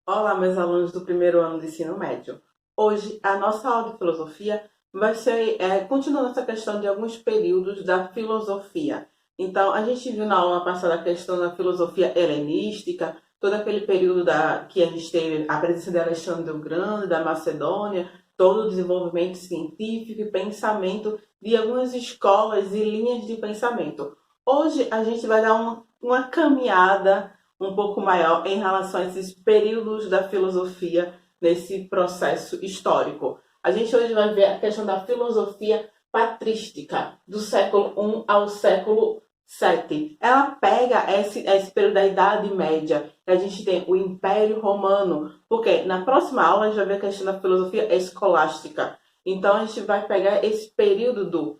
Olá, meus alunos do primeiro ano de ensino médio. Hoje, a nossa aula de filosofia vai ser, continuando essa questão de alguns períodos da filosofia. Então, a gente viu na aula passada a questão da filosofia helenística, todo aquele período que a gente teve a presença de Alexandre o Grande, da Macedônia, todo o desenvolvimento científico e pensamento de algumas escolas e linhas de pensamento. Hoje, a gente vai dar uma caminhada um pouco maior em relação a esses períodos da filosofia nesse processo histórico. A gente hoje vai ver a questão da filosofia patrística, do século I ao século VII. Ela pega esse período da Idade Média, que a gente tem o Império Romano, porque na próxima aula a gente vai ver a questão da filosofia escolástica. Então a gente vai pegar esse período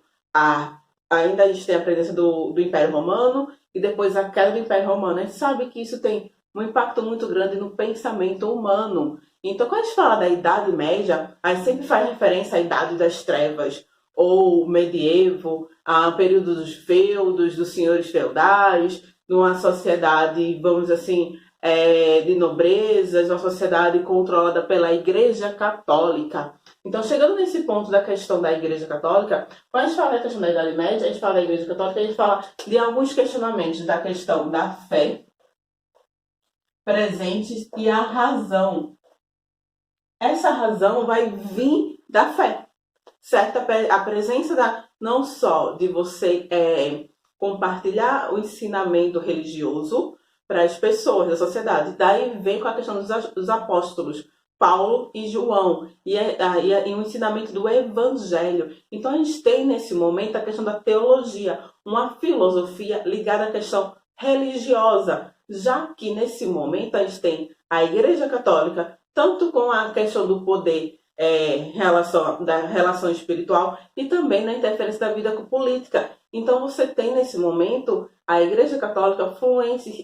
ainda a gente tem a presença do Império Romano e depois a queda do Império Romano. A gente sabe que isso tem um impacto muito grande no pensamento humano. Então, quando a gente fala da Idade Média, a gente sempre faz referência à Idade das Trevas, ou medievo, ao período dos feudos, dos senhores feudais, numa sociedade, vamos dizer assim, de nobrezas, uma sociedade controlada pela Igreja Católica. Então, chegando nesse ponto da questão da Igreja Católica, quando a gente fala da questão da Idade Média, a gente fala da Igreja Católica, a gente fala de alguns questionamentos da questão da fé presentes e a razão. Essa razão vai vir da fé, certo? A presença não só de você compartilhar o ensinamento religioso para as pessoas da sociedade, daí vem com a questão dos apóstolos, Paulo e João, e o ensinamento do Evangelho. Então, a gente tem nesse momento a questão da teologia, uma filosofia ligada à questão religiosa, já que nesse momento a gente tem a Igreja Católica, tanto com a questão do poder, da relação espiritual, e também na interferência da vida política. Então, você tem nesse momento a Igreja Católica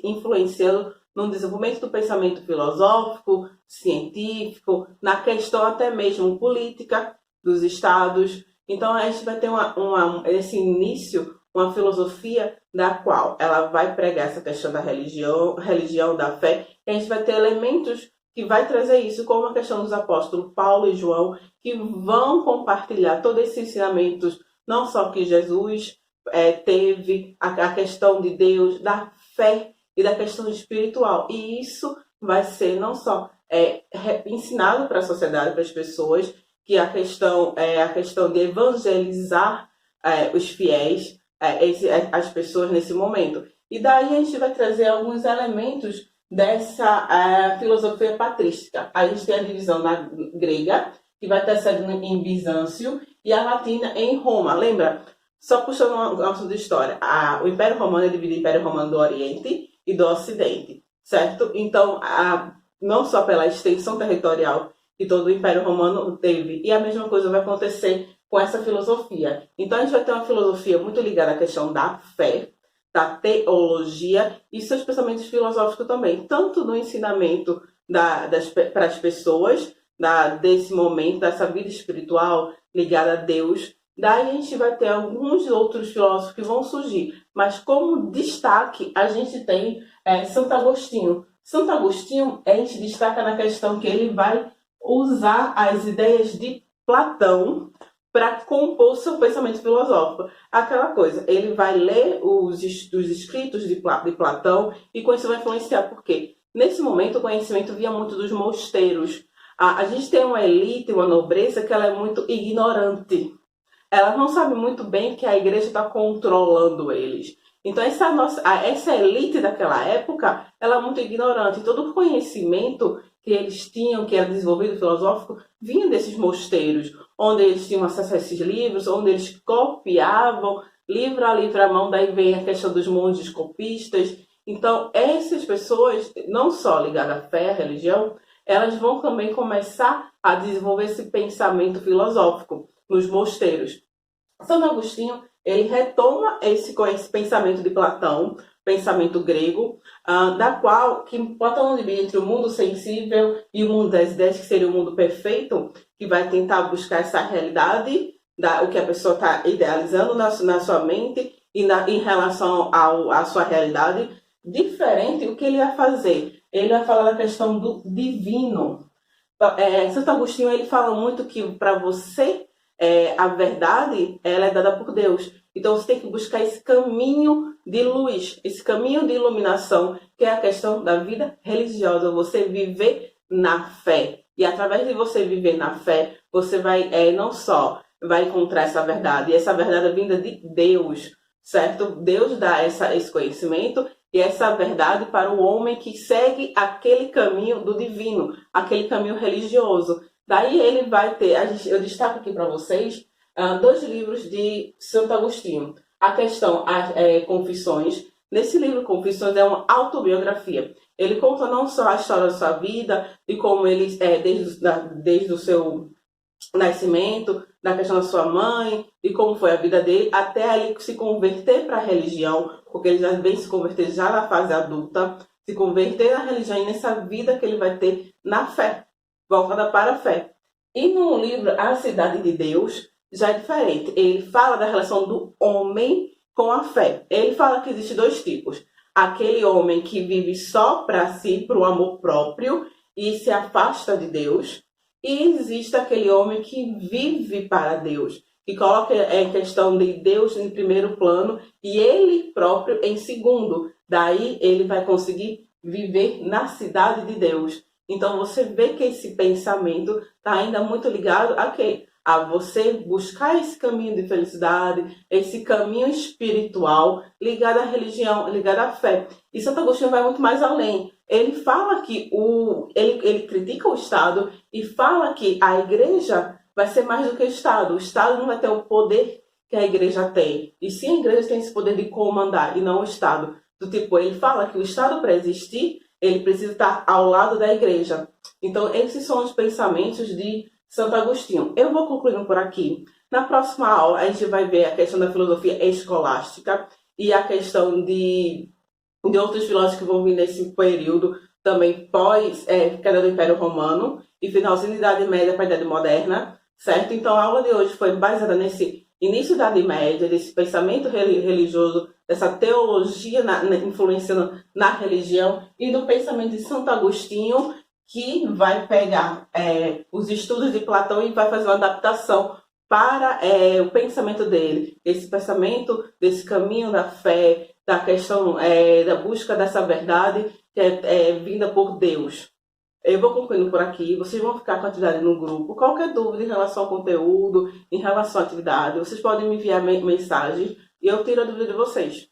influenciando no desenvolvimento do pensamento filosófico, científico, na questão até mesmo política dos estados. Então, a gente vai ter esse início, uma filosofia da qual ela vai pregar essa questão da religião da fé, e a gente vai ter elementos que vai trazer isso, como a questão dos apóstolos Paulo e João, que vão compartilhar todos esses ensinamentos, não só que Jesus teve, a questão de Deus, da fé e da questão espiritual. E isso vai ser não só ensinado para a sociedade, para as pessoas, que a questão de evangelizar os fiéis, as pessoas nesse momento. E daí a gente vai trazer alguns elementos dessa filosofia patrística. A gente tem a divisão na grega, que vai estar sendo em Bizâncio, e a latina em Roma. Lembra? Só puxando um assunto de história. O Império Romano é dividido em Império Romano do Oriente e do Ocidente, certo? Então, não só pela extensão territorial que todo o Império Romano teve, e a mesma coisa vai acontecer com essa filosofia. Então, a gente vai ter uma filosofia muito ligada à questão da fé, da teologia e seus pensamentos filosóficos também, tanto no ensinamento para as pessoas, desse momento, dessa vida espiritual ligada a Deus. Daí a gente vai ter alguns outros filósofos que vão surgir, mas como destaque a gente tem Santo Agostinho. Santo Agostinho, a gente destaca na questão que ele vai usar as ideias de Platão para compor seu pensamento filosófico. Aquela coisa, ele vai ler os escritos de Platão e com isso vai influenciar, porque nesse momento o conhecimento vinha muito dos mosteiros. A gente tem uma elite, uma nobreza que ela é muito ignorante. Ela não sabe muito bem que a igreja está controlando eles. Então, essa elite daquela época, ela é muito ignorante. Todo o conhecimento que eles tinham, que era desenvolvido filosófico, vinha desses mosteiros, onde eles tinham acesso a esses livros, onde eles copiavam livro a livro à mão. Daí vem a questão dos monges copistas. Então, essas pessoas, não só ligadas à fé, à religião, elas vão também começar a desenvolver esse pensamento filosófico nos mosteiros. Santo Agostinho, ele retoma esse pensamento de Platão, pensamento grego, da qual que Platão divide entre o mundo sensível e o mundo das ideias, que seria o mundo perfeito, que vai tentar buscar essa realidade, o que a pessoa está idealizando na sua mente e em relação à sua realidade. Diferente, o que ele vai fazer? ele vai falar da questão do divino. Santo Agostinho ele fala muito que para você a verdade ela é dada por Deus. Então você tem que buscar esse caminho de luz, esse caminho de iluminação, que é a questão da vida religiosa, você viver na fé. E através de você viver na fé, você vai não só vai encontrar essa verdade, e essa verdade é vinda de Deus, certo? Deus dá esse conhecimento e essa verdade para o homem que segue aquele caminho do divino, aquele caminho religioso. Daí ele vai ter, eu destaco aqui para vocês, dois livros de Santo Agostinho. A questão, Confissões. Nesse livro, Confissões, é uma autobiografia. Ele conta não só a história da sua vida, e como ele, desde o seu nascimento, da questão da sua mãe, e como foi a vida dele, até ele se converter para a religião, porque ele já vem se converter já na fase adulta, se converter na religião e nessa vida que ele vai ter na fé, voltada para a fé. E no livro A Cidade de Deus, já é diferente. Ele fala da relação do homem com a fé. Ele fala que existem dois tipos. Aquele homem que vive só para si, para o amor próprio, e se afasta de Deus. E existe aquele homem que vive para Deus, que coloca a questão de Deus em primeiro plano e ele próprio em segundo. Daí ele vai conseguir viver na cidade de Deus. Então você vê que esse pensamento está ainda muito ligado a quê? A você buscar esse caminho de felicidade, esse caminho espiritual ligado à religião, ligado à fé. E Santo Agostinho vai muito mais além. Ele fala que ele critica o Estado e fala que a igreja vai ser mais do que o Estado. O Estado não vai ter o poder que a igreja tem. E sim, a igreja tem esse poder de comandar e não o Estado. Do tipo, ele fala que o Estado, para existir, ele precisa estar ao lado da igreja. Então, esses são os pensamentos de Santo Agostinho. Eu vou concluindo por aqui. Na próxima aula, a gente vai ver a questão da filosofia escolástica e a questão de outros filósofos que vão vir nesse período, também pós queda do Império Romano e finalzinho da Idade Média para a Idade Moderna, certo? Então, a aula de hoje foi baseada nesse início da Idade Média, desse pensamento religioso, dessa teologia influenciando na religião e do pensamento de Santo Agostinho, que vai pegar os estudos de Platão e vai fazer uma adaptação para o pensamento dele, esse pensamento desse caminho da fé, da questão da busca dessa verdade que é vinda por Deus. Eu vou concluindo por aqui, vocês vão ficar com a atividade no grupo. Qualquer dúvida em relação ao conteúdo, em relação à atividade, vocês podem me enviar mensagens e eu tiro a dúvida de vocês.